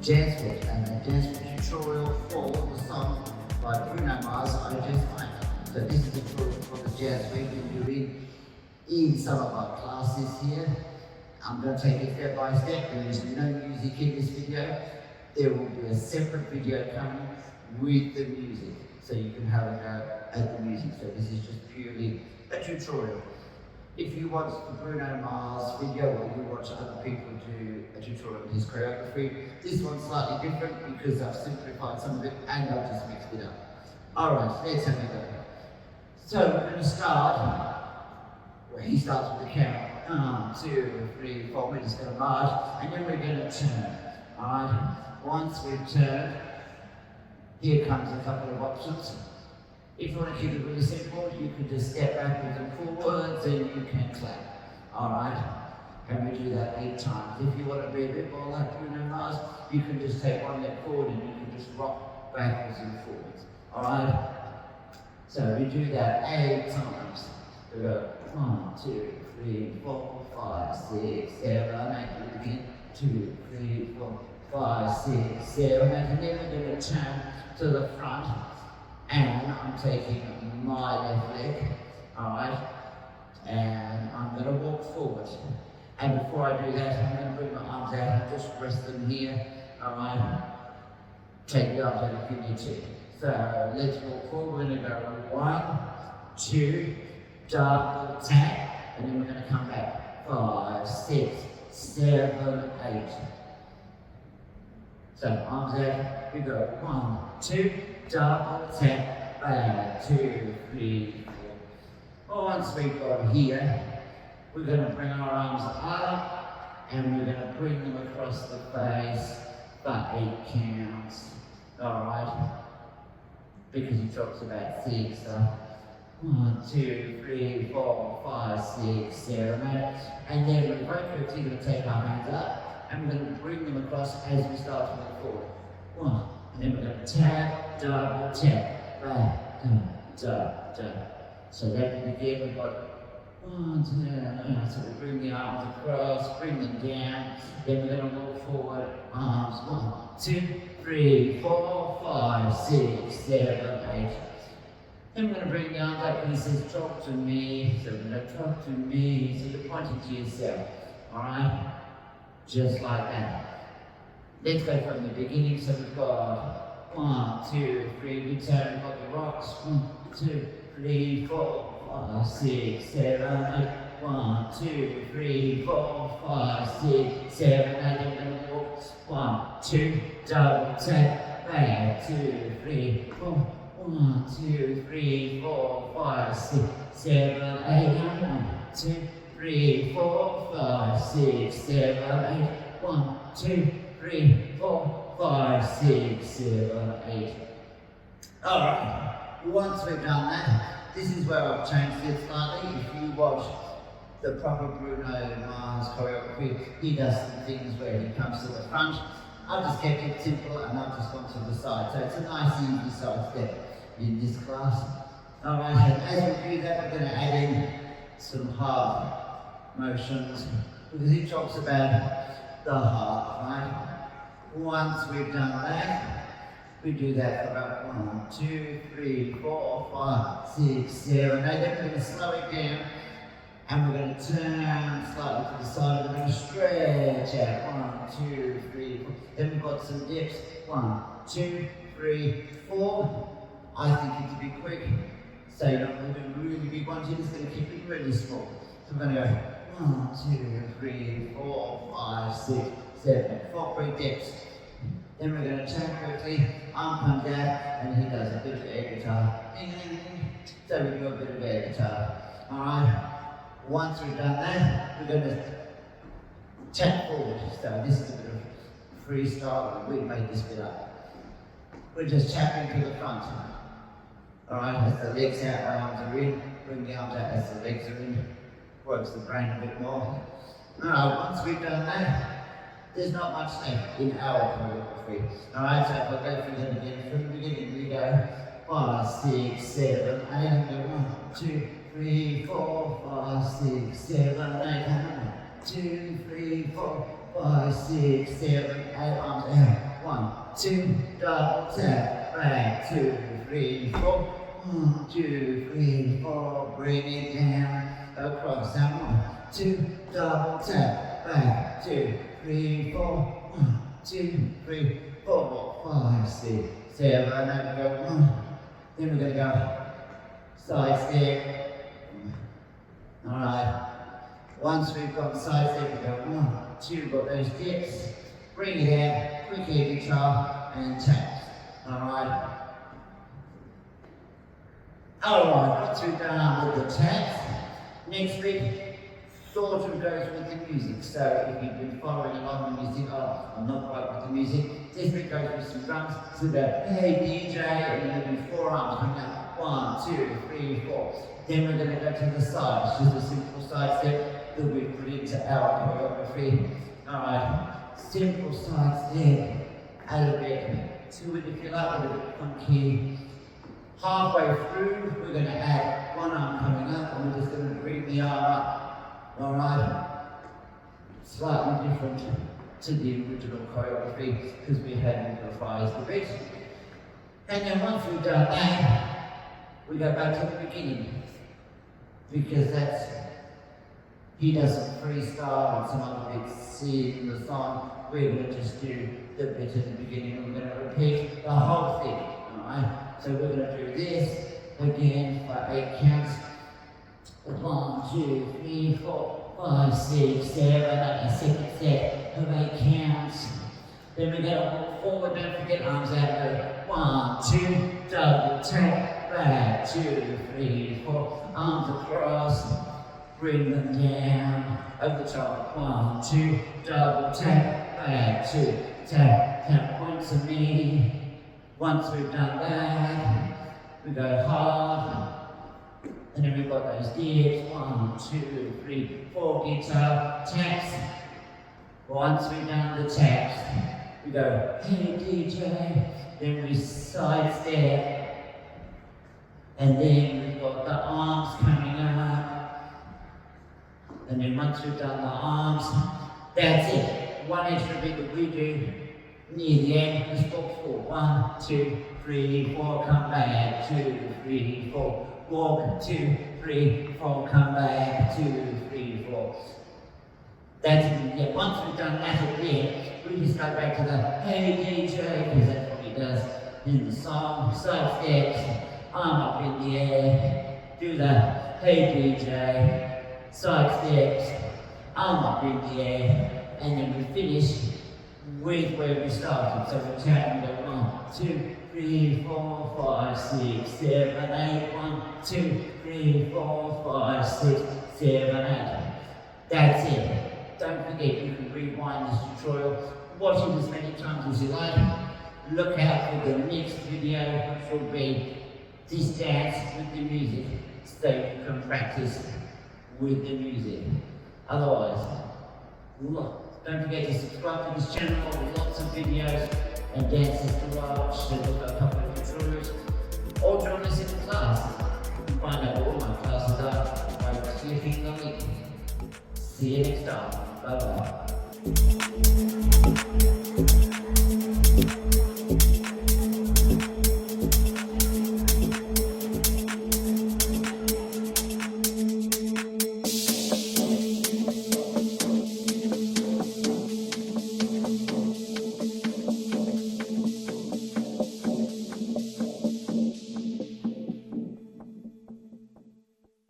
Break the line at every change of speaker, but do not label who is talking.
Dance Fit, and the Dance Fit tutorial for the song by Bruno Marka, I Just Find. So this is the tutorial for the Dance Fit we've been doing in some of our classes here. I'm going to take it step by step. There is no music in this video. There will be a separate video coming with the music, so you can have a go at the music. So this is just purely a tutorial. If you watch the Bruno Marka video, or you watch other people do a tutorial of his choreography, this one's slightly different because I've simplified some of it and I've just mixed it up. Alright, let's have a go. So we're going to start where he starts with the count. 1, 2, 3, 4. We're just going to march and then we're going to turn. Alright, once we've turned, here comes a couple of options. If you want to keep it really simple, you can just step backwards and forwards and you can clap. Alright? And we do that 8 times. If you want to be a bit more like Bruno Marka, you can just take one leg forward and you can just rock backwards and forwards. Alright? So we do that 8 times. We go 1, 2, 3, 4, 5, 6, 7, 8. Again. 2, 3, 4, 5, 6, 7, 8. And then we're going to turn to the front. And I'm taking my left leg, alright, and I'm going to walk forward. And before I do that, I'm going to bring my arms out and just rest them here, alright. Take the arms out if you need to. So let's walk forward. We're going to go 1, 2, double tap, and then we're going to come back 5, 6, 7, 8. So arms out, we go 1, 2, double tap, back, 2, 3, 4. Once we've got here, we're going to bring our arms up and we're going to bring them across the face for 8 counts. Alright? Because he talks about 6. So 1, 2, 3, 4, 5, 6, 7, 8. And then we're very quickly going to take our hands up and we're going to bring them across as we start to move forward. 1. And then we're going to tap, double tap, back, tap, tap. So that again, we've got 1, 2, so we bring the arms across, bring them down, then we're going to walk forward, arms, 1, 2, 3, 4, 5, 6, 7, 8. Then we're going to bring the arms up and he says, talk to me, so we're going to talk to me, so you're pointing to yourself, alright? Just like that. Let's go from the beginning. So we've got 1, 2, 3, we turn, we've got the rocks. 1, 2, 3, 4, 5, 6, 7, 8. 1, 2, 3, 4, 5, 6, 7, 8. Then we're going to walk. 1, 2, double tap, back, 2, 3, 4. 1, 2, 3, 4, 5, 6, 7, 8. 1, 2, 3, 4, 5, 6, 7, 8. 1, 2, 3, 4, 5, 6, 7, 8. Alright, once we've done that, this is where I've changed it slightly. If you watch the proper Bruno Marka's choreography, he does some things where he comes to the front. I've just kept it simple and I've just gone to the side. So it's a nice easy side step in this class. Alright, and as we do that, we're going to add in some hard motions because he talks about the heart, right? Once we've done that, we do that for about 1, 2, 3, 4, 5, 6, 7, 8. Then we're going to slow it down and we're going to turn slightly to the side. We're going to stretch out 1, 2, 3, 4. Then we've got some dips. 1, 2, 3, 4. I think it's a bit quick, so you don't want to do really big ones. You're just going to keep it really small. So we're going to go 1, 2, 3, 4, 5, 6, 7, 4 quick dips. Then we're going to turn quickly, arm comes out, and he does a bit of air guitar. So we do a bit of air guitar. Alright, once we've done that, we're going to tap forward. So this is a bit of freestyle, we made this bit up. We're just tapping to the front. Alright, as the legs out, arms are in, bring the arms out as the legs are in. Works the brain a bit more. Alright, once we've done that, there's not much left in our choreography. Alright, so if I go through them again, from the beginning we go 5, 6, 7, 8, and go 1, 2, 3, 4, 5, 6, 7, 8, 1, 2, 3, 4, 5, 6, 7, 8, arms out. 1, 2, double tap, back, 2, 3, 4. 1, 2, 3, 4, bring it down, across, and 1, 2, double tap, back, 2, 3, 4. 1, 2, 3, 4, 5, 6, 7, and we go 1. Then we're going to go side step. Alright. Once we've got side step, we go 1, 2, got those dips. Bring it out, quick air guitar, and taps. Alright. Alright, once we've done with the taps, next bit sort of goes with the music. So if you've been following along the music, I'm not quite with the music. This bit goes with some drums. So we go, hey DJ, and you do 4 arms coming up. 1, 2, 3, 4. Then we're going to go to the side. It's just a simple side step that we've put into our choreography. Alright, simple side step. Add a bit to it if you like, a little bit funky. Halfway through, we're going to add 1 arm coming up, and we're just going to bring the arm up. Alright? Slightly different to the original choreography because we had improvised a bit. And then once we've done that, we go back to the beginning. Because that's, he does some freestyle and some other bits in the song. We're going to just do the bit at the beginning, and we're going to repeat the whole thing. Alright? So we're going to do this again for 8 counts. 1, 2, 3, 4, 5, 6, 7, and a second set of 8 counts. Then we're going to walk forward, don't forget arms out. 1, 2, double tap, back, 2, 3, 4, arms across, bring them down, over the top. 1, 2, double tap, back, 2, tap, tap, point to me. Once we've done that, we go hard, and then we've got those dips. 1, 2, 3, 4 guitar taps. Once we've done the taps, we go, hey DJ, then we side step, and then we've got the arms coming up, and then once we've done the arms, that's it. One extra bit that we do near the end is walk forward. 1, 2, 3, 4, come back, 2, 3, 4, walk, 2, 3, 4, come back, 2, 3, 4. That's it. Yeah, once we've done that at the end, we just go back to the hey DJ, because that's what he does in the song. Side steps, arm up in the air, do the hey DJ, side steps, arm up in the air, and then we finish with where we started. So we're tapping the 1, 2, 3, 4, 5, 6, 7, 8. 1, 2, 3, 4, 5, 6, 7, 8. That's it. Don't forget, you can rewind this tutorial, watch it as many times as you like. Look out for the next video, which will be this dance with the music, so you can practice with the music. Otherwise, look, don't forget to subscribe to this channel with lots of videos and dances to watch. So look at a couple of tutorials, or join us in the class. You can find out what all my classes are by clicking the link. See you next time. Bye bye.